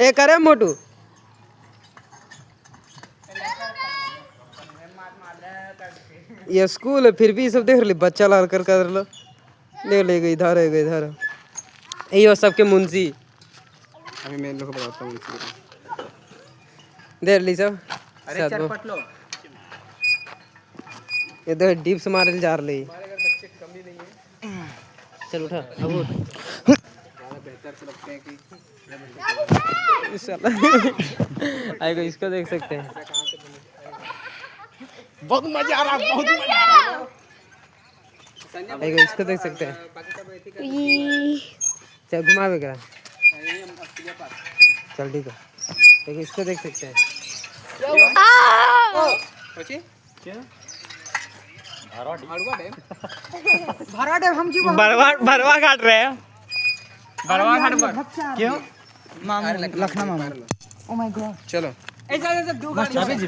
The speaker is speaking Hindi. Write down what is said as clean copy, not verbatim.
ए करे मोटू ये स्कूल है फिर भी सब देख ली बच्चा लाल कर लो देख ले गई इधर है इधर ये वो सबके मुंशी अभी मैं लोग को बताता हूँ देख ली सब अरे चरपट लो ये देख डिप्स मारे जा रही हमारे घर बच्चे कम ही नहीं है चल उठा अब उठ ज़्यादा बेहतर से लगते हैं कि आएगा इसको देख सकते हैं बहुत मजा आ रहा बहुत मजा आ रहा आएगा इसको देख सकते हैं चल घुमावे क्या चल ठीक है आएगा इसको देख सकते हैं भरवा काट रहे हैं भरवा घाट पर क्यों लखनऊ मामा ओ माय गॉड चलो अभी जी